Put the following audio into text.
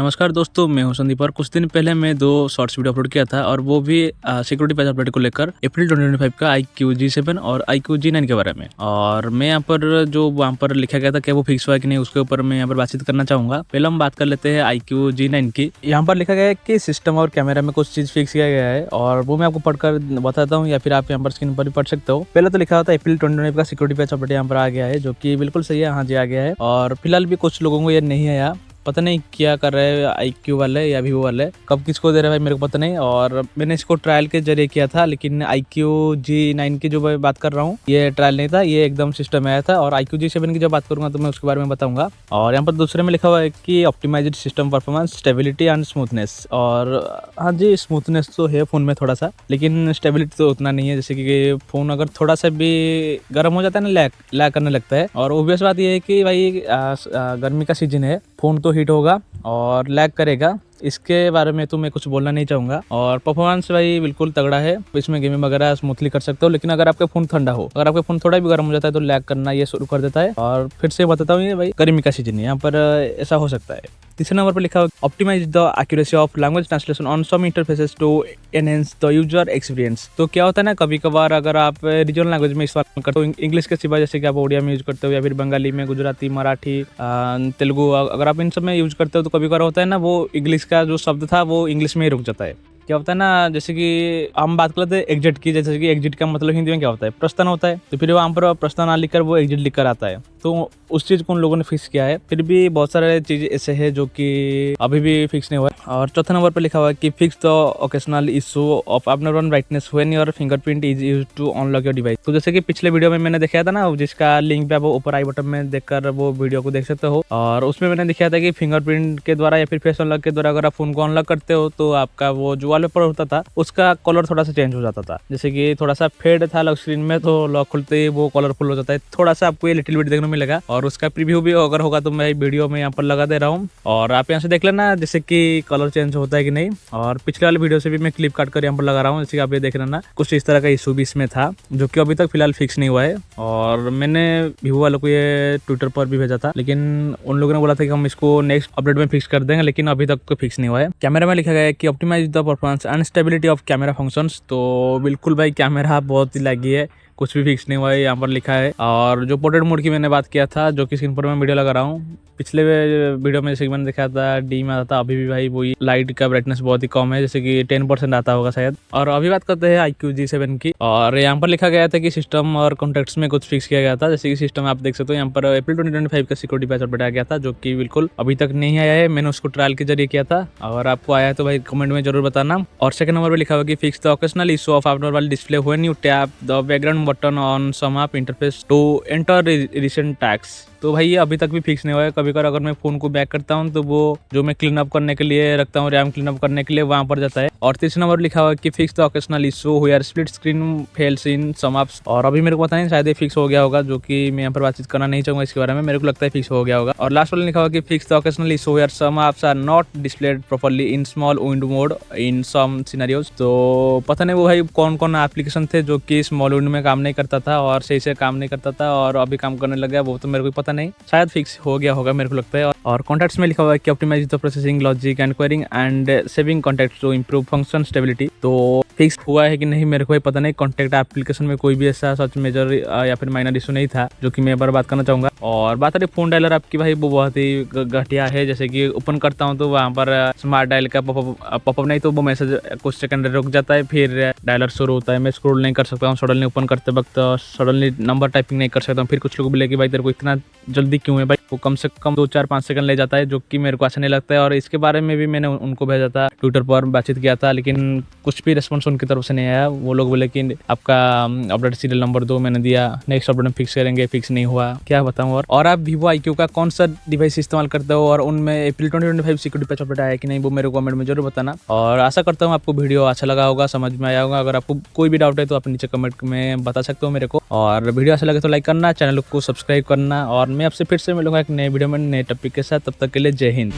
नमस्कार दोस्तों, मैं हूं संदीप और कुछ दिन पहले मैं 2 शॉर्ट्स वीडियो अपलोड किया था और वो भी सिक्योरिटी पैच अपडेट को लेकर अप्रैल 2025 का IQ G7 और IQ G9 के बारे में। और मैं यहाँ पर जो वहाँ पर लिखा गया था क्या वो फिक्स हुआ कि नहीं उसके ऊपर मैं यहाँ पर बातचीत करना चाहूँगा। पहले हम बात कर लेते हैं IQ G9 की। यहाँ पर लिखा गया है कि सिस्टम और कैमरा में कुछ चीज़ फिक्स किया गया है और वो मैं आपको पढ़कर बताता हूँ या फिर आप यहाँ पर स्क्रीन पर भी पढ़ सकते हो। पहले तो लिखा होता है अप्रैल 2025 का सिक्योरिटी पैच अपडेट यहाँ पर आ गया है, जो कि बिल्कुल सही है। हाँ जी, आ गया है और फिलहाल भी कुछ लोगों को ये नहीं आया। पता नहीं क्या कर रहे हैं IQ वाले या Vivo वाले, कब किसको दे रहे हैं भाई मेरे को पता नहीं। और मैंने इसको ट्रायल के जरिए किया था, लेकिन IQ G9 की जो मैं बात कर रहा हूँ ये ट्रायल नहीं था, ये एकदम सिस्टम में आया था। और IQ G7 की जब बात करूंगा तो मैं उसके बारे में बताऊंगा। और यहाँ पर दूसरे में लिखा हुआ है कि optimized system performance, stability and smoothness. और हाँ जी, स्मूथनेस तो है फ़ोन में थोड़ा सा, लेकिन स्टेबिलिटी तो उतना नहीं है। जैसे कि फ़ोन अगर थोड़ा सा भी गर्म हो जाता है ना, लैग करने लगता है। और ऑब्वियस बात ये है कि भाई गर्मी का सीजन है, फ़ोन तो हीट होगा और लैग करेगा, इसके बारे में तो मैं कुछ बोलना नहीं चाहूँगा। और परफॉर्मेंस भाई बिल्कुल तगड़ा है, इसमें गेमिंग वगैरह स्मूथली कर सकते हो। लेकिन अगर आपका फ़ोन ठंडा हो, अगर आपका फ़ोन थोड़ा भी गर्म हो जाता है तो लैग करना ये शुरू कर देता है। और फिर से बताता हूँ, ये भाई गर्मी का सीजन है, यहाँ पर ऐसा हो सकता है। तीसरे नंबर पर लिखा हुआ optimize the accuracy of language translation on some interfaces to enhance the user experience. तो क्या होता है ना, कभी कभार अगर आप रीजनल लैंग्वेज में इस्तेमाल करते हो, इंग्लिश के सिवा जैसे कि आप ओडिया में यूज करते हो या फिर बंगाली में, गुजराती, मराठी, तेलुगु, अगर आप इन सब में यूज करते हो तो कभी कभार होता है ना, वो इंग्लिश का जो शब्द था वो इंग्लिश में ही रुक जाता है। क्या होता है ना, जैसे कि हम बात करते हैं एग्जिट की, जैसे कि एग्जिट का मतलब हिंदी में क्या होता है, प्रस्थान होता है। तो फिर वहाँ पर प्रस्थान ना लिखकर वो एग्जिट लिखकर आता है, तो उस चीज़ को उन लोगों ने फिक्स किया है। फिर भी बहुत सारे चीज़ ऐसे है जो कि अभी भी फिक्स नहीं हुआ है। और चौथे नंबर पर लिखा हुआ है कि fix the occasional issue of abnormal brightness when your fingerprint is used to unlock your device. तो जैसे कि पिछले वीडियो में मैंने दिखाया था ना, जिसका लिंक पे आप ऊपर आई बटन में देखकर वो वीडियो को देख सकते हो। और उसमें मैंने दिखाया था कि फिंगरप्रिंट के द्वारा या फिर फेस अनलॉक के द्वारा अगर आप फोन को अनलॉक करते हो तो आपका वो जो वॉलपेपर होता था उसका कलर थोड़ा सा चेंज हो जाता था। जैसे कि थोड़ा सा फेड था लॉक स्क्रीन में, तो लॉक खुलते ही वो कलरफुल हो जाता है। थोड़ा सा आपको ये लिटिल बिट देखने को मिलेगा और उसका प्रीव्यू भी अगर होगा तो मैं वीडियो में यहाँ पर लगा दे रहा हूँ और आप यहाँ से देख लेना जैसे कि कलर चेंज होता है कि नहीं। और पिछले वाले वीडियो से भी मैं क्लिप काट कर यहाँ पर लगा रहा हूँ, जैसे कि आप ये देख लेना। कुछ इस तरह का इशू भी इसमें था जो कि अभी तक फिलहाल फिक्स नहीं हुआ है। और मैंने Vivo वालों को ये ट्विटर पर भी भेजा था, लेकिन उन लोगों ने बोला था कि हम इसको नेक्स्ट अपडेट में फिक्स कर देंगे, लेकिन अभी तक तो फिक्स नहीं हुआ है। कैमरा में लिखा गया है कि optimize the performance and stability of camera functions. तो बिल्कुल भाई कैमरा बहुत ही लैगी है, कुछ भी फिक्स नहीं हुआ है यहाँ पर लिखा है। और जो पोर्ट्रेट मोड की मैंने बात किया था, जो कि स्क्रीन पर मैं वीडियो लगा रहा हूँ, पिछले वीडियो में जैसे कि मैंने दिखाया था डी में आता था, अभी भी भाई वही लाइट का ब्राइटनेस बहुत ही कम है, जैसे कि 10% आता होगा शायद। और अभी बात करते हैं IQ G7 की। और यहाँ पर लिखा गया था कि सिस्टम और कॉन्टैक्ट्स में कुछ फिक्स किया गया था। जैसे कि सिस्टम आप देख सकते हो, यहाँ पर अप्रैल 2025 का सिक्योरिटी पैच अपडेट आ गया था, जो कि बिल्कुल अभी तक नहीं आया है। मैंने उसको ट्रायल के जरिए किया था, अगर आपको आया है तो भाई कमेंट में जरूर बताना। और सेकंड नंबर पर लिखा हुआ कि fix the occasional issue of abnormal display when you tap the background button on some app interface to enter recent tags. तो भाई ये अभी तक भी फिक्स नहीं हुआ है। कभी कभार अगर मैं फ़ोन को बैक करता हूँ तो वो जो मैं क्लीन अप करने के लिए रखता हूँ, रैम क्लीन अप करने के लिए, वहाँ पर जाता है। और तीसरे नंबर लिखा हुआ है कि fix the occasional issue where split screen fails in some apps. और अभी मेरे को पता नहीं, शायद ये फिक्स हो गया होगा, जो कि मैं यहाँ पर बातचीत करना नहीं चाहूँगा इसके बारे में, मेरे को लगता है फिक्स हो गया होगा। और लास्ट वाला लिखा हुआ कि fix the occasional issue where some apps are not displayed properly in small window mode in some scenarios. तो पता नहीं वो भाई कौन कौन एप्लीकेशन थे जो कि स्मॉल विंडो में काम नहीं करता था और सही से काम नहीं करता था और अभी काम करने लग गया, वो तो मेरे को पता नहीं, शायद फिक्स हो गया होगा मेरे को लगता है। और कॉन्टैक्ट्स में लिखा हुआ है कि optimize the processing logic and querying and saving contacts to improve function stability. तो फिक्स हुआ है कि नहीं मेरे को पता नहीं। कॉन्टैक्ट एप्लीकेशन में कोई भी ऐसा सच मेजर या फिर माइनर इशू नहीं था, जो कि मैं बार बात करना चाहूँगा। और बात रही फोन डायलर आपकी, भाई वो बहुत ही घटिया है। जैसे कि ओपन करता हूँ तो वहाँ पर स्मार्ट डायल का पॉपअप नहीं, तो वो मैसेज कुछ सेकंड रुक जाता है, फिर डायलर शुरू होता है। मैं स्क्रॉल नहीं कर सकता हूँ सडनली ओपन करते वक्त, सडनली नंबर टाइपिंग नहीं कर सकता हूँ। फिर कुछ लोग बोले कि भाई तेरे को इतना जल्दी क्यों है भाई, वो कम से कम 2-4-5 सेकंड ले जाता है, जो कि मेरे को अच्छा नहीं लगता है। और इसके बारे में भी मैंने उनको भेजा था, ट्विटर पर बातचीत किया था, लेकिन कुछ भी रिस्पॉन्स उनकी तरफ से नहीं आया। वो लोग बोले कि आपका अपडेट सीरियल नंबर 2 मैंने दिया, नेक्स्ट अपडेट में फिक्स करेंगे, फिक्स नहीं हुआ, क्या बताऊँ। और आप Vivo IQ का कौन सा डिवाइस इस्तेमाल करते हो और उनमें अप्रैल 2025 सिक्योरिटी पैच अपडेट आया कि नहीं, वो मेरे को कमेंट में जरूर बताना। और आशा करता हूँ आपको वीडियो अच्छा लगा होगा, समझ में आया होगा। अगर आपको कोई भी डाउट है तो आप नीचे कमेंट में बता सकते हो मेरे को। और वीडियो अच्छा लगे तो लाइक करना, चैनल को सब्सक्राइब करना। और मैं आपसे फिर से मिलूंगा एक नए वीडियो में नए टॉपिक के साथ, तब तक के लिए जय हिंद।